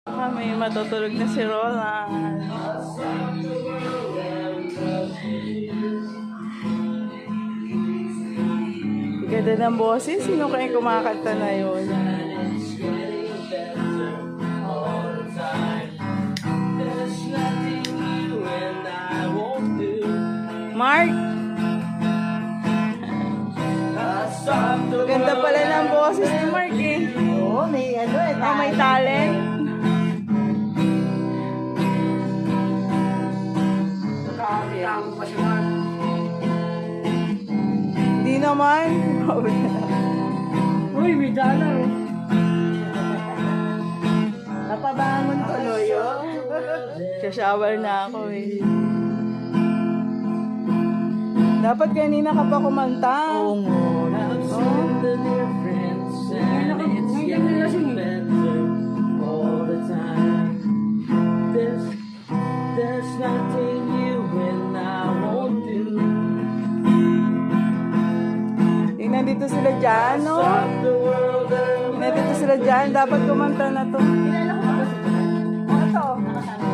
Kami matutulog na si Roland. Ganda ng boses. Sino kaya kumakanta na yun? Mark! Ganda pala ng boses ni Mark eh. Oo, may ano eh. May talent. Hindi naman. Uy, may dala oh. Napabangon tuloy oh. Shower na ako eh. Dapat kanina ka pa kumanta. Oo nga. There's nothing you and I won't do. Yung nandito sila dyan, no? Stop the world and Nandito sila dyan. Dapat kumanta na to. Kilala ko ba kasi? O, ito. Nakasama.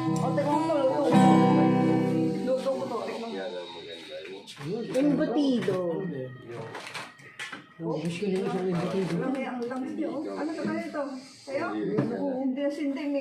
O, tignan mo luto. Luto ko to. Embutido. Gusto ko yung isang embutido. Ano ka tayo ito? Kayo? Hindi na sinding eh.